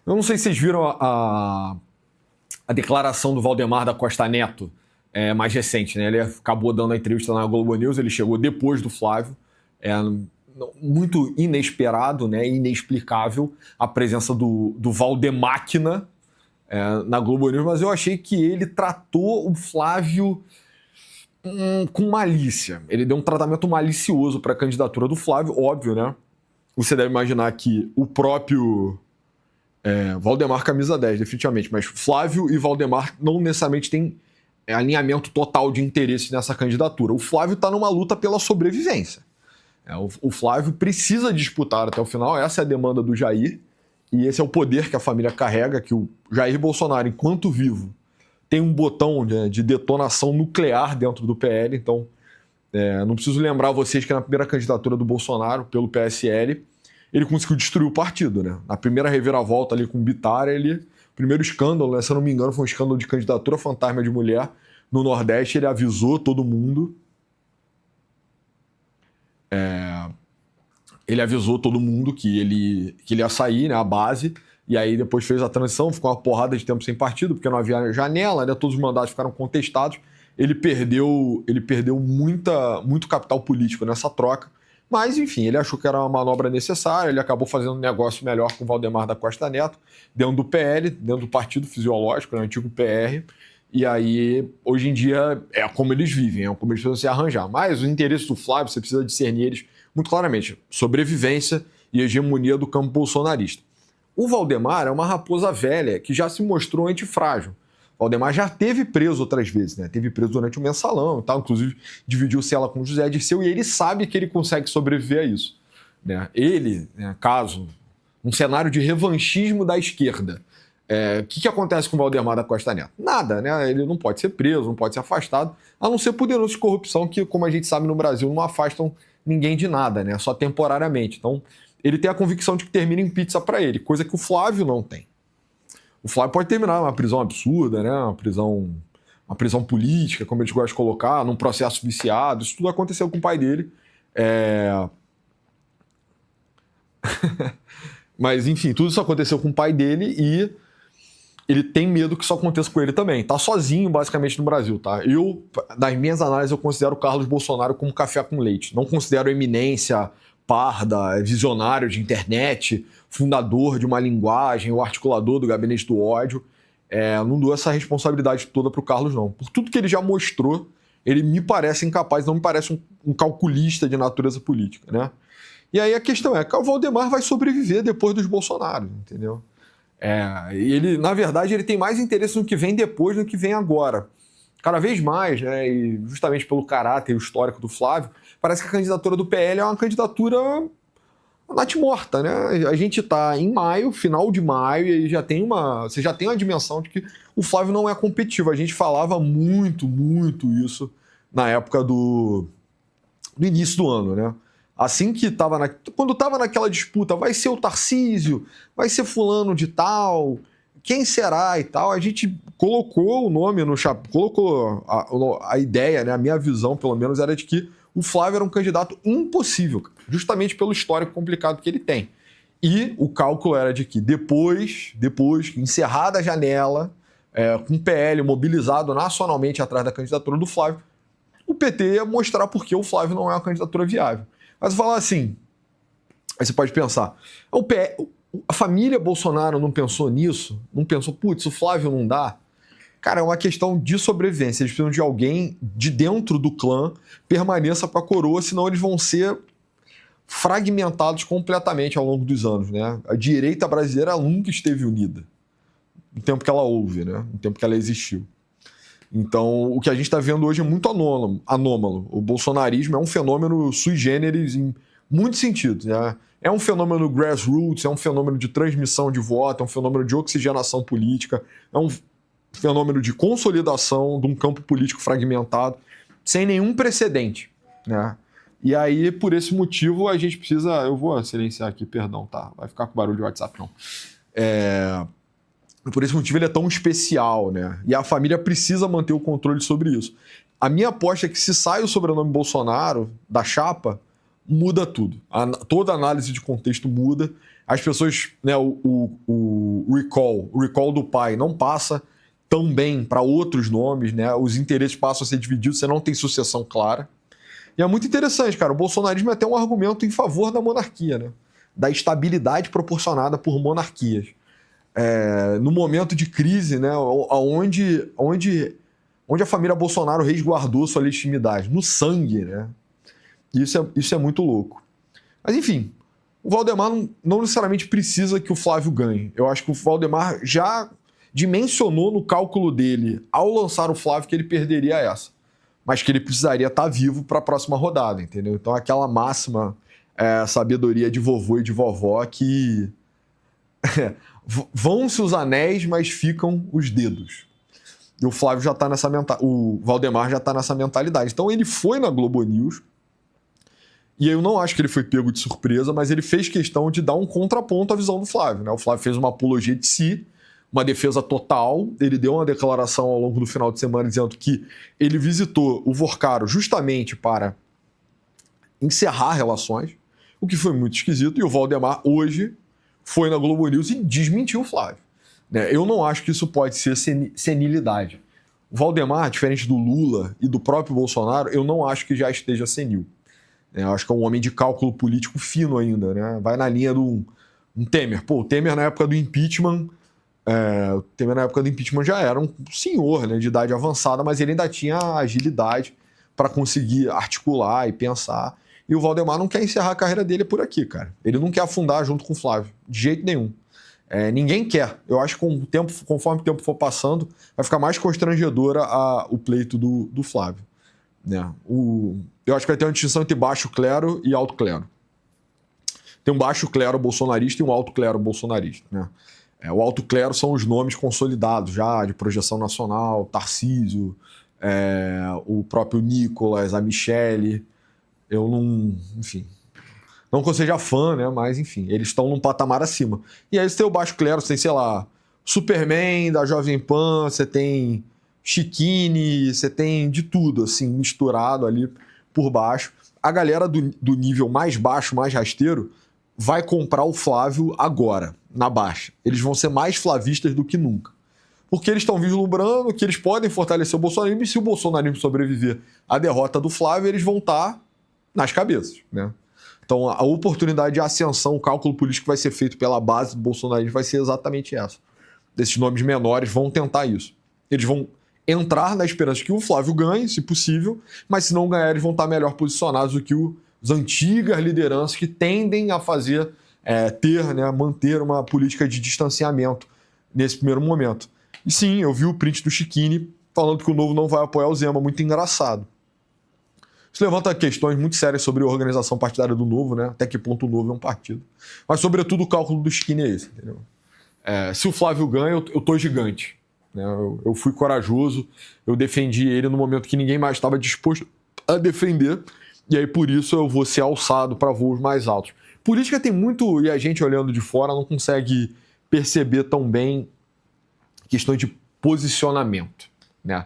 Eu não sei se vocês viram a declaração do Valdemar da Costa Neto, mais recente, né? Ele acabou dando a entrevista na Globo News, ele chegou depois do Flávio. Muito inesperado, né? Inexplicável a presença do Valdemáquina na Globo News, mas eu achei que ele tratou o Flávio com malícia. Ele deu um tratamento malicioso para a candidatura do Flávio, óbvio, né? Você deve imaginar que o próprio Valdemar camisa 10, definitivamente, mas Flávio e Valdemar não necessariamente têm alinhamento total de interesse nessa candidatura. O Flávio está numa luta pela sobrevivência. O Flávio precisa disputar até o final, essa é a demanda do Jair, e esse é o poder que a família carrega, que o Jair Bolsonaro, enquanto vivo, tem um botão de detonação nuclear dentro do PL, então não preciso lembrar vocês que na primeira candidatura do Bolsonaro, pelo PSL, ele conseguiu destruir o partido, né? Na primeira reviravolta ali com o Bittar, o primeiro escândalo, né, se eu não me engano, foi um escândalo de candidatura fantasma de mulher no Nordeste, ele avisou todo mundo. Ele avisou todo mundo que ele ia sair, né, a base, e aí depois fez a transição, ficou uma porrada de tempo sem partido, porque não havia janela, né, todos os mandatos ficaram contestados. Ele perdeu muito capital político nessa troca, mas, enfim, ele achou que era uma manobra necessária, ele acabou fazendo um negócio melhor com o Valdemar da Costa Neto, dentro do PL, dentro do Partido Fisiológico, né, antigo PR, e aí, hoje em dia, é como eles vivem, é como eles precisam se arranjar. Mas os interesses do Flávio, você precisa discernir eles muito claramente. Sobrevivência e hegemonia do campo bolsonarista. O Valdemar é uma raposa velha que já se mostrou antifrágil. O Valdemar já teve preso outras vezes, né? Teve preso durante o mensalão e tal, inclusive dividiu cela com o José Dirceu, e ele sabe que ele consegue sobreviver a isso, né? Ele, né, caso, um cenário de revanchismo da esquerda, o que acontece com o Valdemar da Costa Neto? Nada, né? Ele não pode ser preso, não pode ser afastado, a não ser por denúncias de corrupção que, como a gente sabe no Brasil, não afastam ninguém de nada, né? Só temporariamente. Então, ele tem a convicção de que termina em pizza para ele, coisa que o Flávio não tem. O Flávio pode terminar numa prisão absurda, né? Uma prisão política, como eles gostam de colocar, num processo viciado. Isso tudo aconteceu com o pai dele. Mas, enfim, tudo isso aconteceu com o pai dele e ele tem medo que isso aconteça com ele também. Tá sozinho, basicamente, no Brasil, tá? Eu, das minhas análises, eu considero o Carlos Bolsonaro como café com leite. Não considero eminência, parda, visionário de internet, fundador de uma linguagem, o articulador do gabinete do ódio. Não dou essa responsabilidade toda pro Carlos, não. Por tudo que ele já mostrou, ele me parece incapaz, não me parece um calculista de natureza política, né? E aí a questão é que o Valdemar vai sobreviver depois dos Bolsonaro, entendeu? E ele, na verdade, ele tem mais interesse no que vem depois do que vem agora. Cada vez mais, né, e justamente pelo caráter histórico do Flávio, parece que a candidatura do PL é uma candidatura natimorta, né? A gente está em maio, final de maio, e aí você já tem uma dimensão de que o Flávio não é competitivo. A gente falava muito isso na época do início do ano, né? Assim que quando estava naquela disputa, vai ser o Tarcísio, vai ser fulano de tal, quem será e tal, a gente colocou o nome no colocou a ideia, né, a minha visão pelo menos era de que o Flávio era um candidato impossível, justamente pelo histórico complicado que ele tem. E o cálculo era de que depois, encerrada a janela, com o PL mobilizado nacionalmente atrás da candidatura do Flávio, o PT ia mostrar por que o Flávio não é uma candidatura viável. Mas falar assim, aí você pode pensar, a família Bolsonaro não pensou nisso? Não pensou, putz, o Flávio não dá? Cara, é uma questão de sobrevivência. Eles precisam de alguém de dentro do clã permaneça para a coroa, senão eles vão ser fragmentados completamente ao longo dos anos, né? A direita brasileira nunca esteve unida no tempo que ela houve, né? No tempo que ela existiu. Então, o que a gente está vendo hoje é muito anômalo. O bolsonarismo é um fenômeno sui generis em muitos sentidos, né? É um fenômeno grassroots, é um fenômeno de transmissão de voto, é um fenômeno de oxigenação política, é um fenômeno de consolidação de um campo político fragmentado, sem nenhum precedente, né? E aí, por esse motivo, a gente precisa... Eu vou silenciar aqui, perdão, tá? Vai ficar com barulho de WhatsApp, não. Por esse motivo ele é tão especial, né? E a família precisa manter o controle sobre isso. A minha aposta é que se sai o sobrenome Bolsonaro da chapa, muda tudo. Toda análise de contexto muda. As pessoas, né, o recall do pai não passa tão bem para outros nomes, né? Os interesses passam a ser divididos, você não tem sucessão clara. E é muito interessante, cara. O bolsonarismo é até um argumento em favor da monarquia, né? Da estabilidade proporcionada por monarquias. No momento de crise, né? Onde a família Bolsonaro resguardou sua legitimidade? No sangue, né? Isso é muito louco. Mas, enfim, o Valdemar não necessariamente precisa que o Flávio ganhe. Eu acho que o Valdemar já dimensionou no cálculo dele, ao lançar o Flávio, que ele perderia essa. Mas que ele precisaria estar vivo para a próxima rodada, entendeu? Então, aquela máxima sabedoria de vovô e de vovó que vão-se os anéis, mas ficam os dedos. E o Flávio já está o Valdemar já está nessa mentalidade. Então, ele foi na Globo News. E eu não acho que ele foi pego de surpresa, mas ele fez questão de dar um contraponto à visão do Flávio, né? O Flávio fez uma apologia de si, uma defesa total. Ele deu uma declaração ao longo do final de semana dizendo que ele visitou o Vorcaro justamente para encerrar relações, o que foi muito esquisito. E o Valdemar hoje foi na Globo News e desmentiu o Flávio. Eu não acho que isso pode ser senilidade. O Valdemar, diferente do Lula e do próprio Bolsonaro, eu não acho que já esteja senil. Eu acho que é um homem de cálculo político fino ainda, né? Vai na linha do um Temer. Pô, o Temer na época do impeachment, já era um senhor, né, de idade avançada, mas ele ainda tinha agilidade para conseguir articular e pensar. E o Valdemar não quer encerrar a carreira dele por aqui, cara. Ele não quer afundar junto com o Flávio, de jeito nenhum. Ninguém quer. Eu acho que conforme o tempo for passando, vai ficar mais constrangedora o pleito do Flávio. Né? Eu acho que vai ter uma distinção entre baixo clero e alto clero. Tem um baixo clero bolsonarista e um alto clero bolsonarista. Né? O alto clero são os nomes consolidados já, de projeção nacional, Tarcísio, o próprio Nicolas, a Michele. Eu não... Enfim... Não que eu seja fã, né? Mas, enfim, eles estão num patamar acima. E aí você tem o baixo clero, você tem, sei lá, Superman da Jovem Pan, você tem Chiquini, você tem de tudo, assim, misturado ali por baixo. A galera do nível mais baixo, mais rasteiro, vai comprar o Flávio agora, na baixa. Eles vão ser mais flavistas do que nunca. Porque eles estão vislumbrando que eles podem fortalecer o bolsonarismo, e se o bolsonarismo sobreviver à derrota do Flávio, eles vão estar nas cabeças, né? Então, a oportunidade de ascensão, o cálculo político que vai ser feito pela base do bolsonarismo vai ser exatamente essa. Esses nomes menores vão tentar isso. Eles vão entrar na esperança de que o Flávio ganhe, se possível, mas se não ganhar, eles vão estar melhor posicionados do que as antigas lideranças que tendem a fazer, manter uma política de distanciamento nesse primeiro momento. E sim, eu vi o print do Chiquini falando que o Novo não vai apoiar o Zema, muito engraçado. Isso levanta questões muito sérias sobre a organização partidária do Novo, né? Até que ponto o Novo é um partido. Mas, sobretudo, o cálculo do Chiquini é esse, entendeu? Se o Flávio ganha, eu tô gigante. Né? Eu fui corajoso, eu defendi ele no momento que ninguém mais estava disposto a defender, e aí, por isso, eu vou ser alçado para voos mais altos. Política tem muito, e a gente olhando de fora não consegue perceber tão bem questões de posicionamento, né?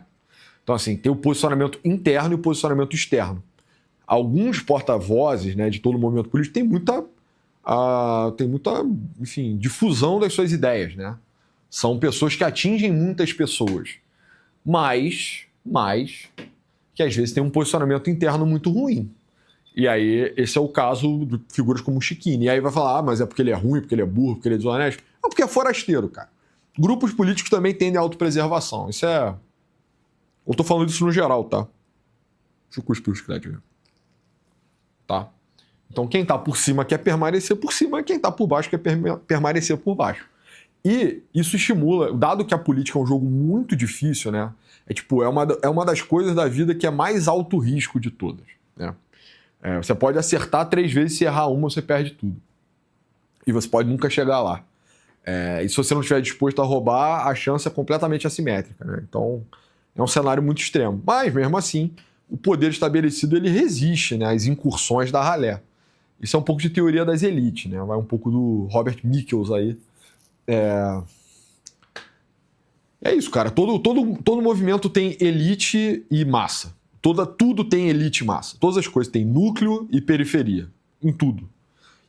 Então, assim, tem o posicionamento interno e o posicionamento externo. Alguns porta-vozes, né, de todo o movimento político tem muita, enfim, difusão das suas ideias, né? São pessoas que atingem muitas pessoas, mas que às vezes tem um posicionamento interno muito ruim. E aí, esse é o caso de figuras como o Chiquini. E aí vai falar, mas é porque ele é ruim, porque ele é burro, porque ele é desonesto. Não, porque é forasteiro, cara. Grupos políticos também tendem à autopreservação. Isso é... Eu tô falando disso no geral, tá? Deixa eu cuspir os créditos. Tá? Então, quem tá por cima quer permanecer por cima, e quem tá por baixo quer permanecer por baixo. E isso estimula, dado que a política é um jogo muito difícil, né? É uma das coisas da vida que é mais alto risco de todas, né? Você pode acertar 3 vezes, se errar uma, você perde tudo. E você pode nunca chegar lá. E se você não estiver disposto a roubar, a chance é completamente assimétrica, né? Então... é um cenário muito extremo. Mas, mesmo assim, o poder estabelecido ele resiste, né, às incursões da ralé. Isso é um pouco de teoria das elites, né? Vai um pouco do Robert Michels aí. É isso, cara. Todo movimento tem elite e massa. Tudo tem elite e massa. Todas as coisas têm núcleo e periferia. Em tudo.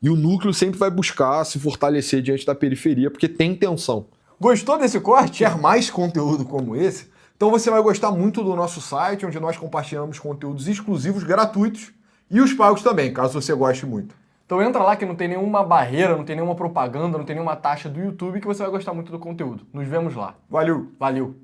E o núcleo sempre vai buscar se fortalecer diante da periferia, porque tem tensão. Gostou desse corte? Quer mais conteúdo como esse? Então você vai gostar muito do nosso site, onde nós compartilhamos conteúdos exclusivos, gratuitos, e os pagos também, caso você goste muito. Então entra lá que não tem nenhuma barreira, não tem nenhuma propaganda, não tem nenhuma taxa do YouTube, que você vai gostar muito do conteúdo. Nos vemos lá. Valeu! Valeu!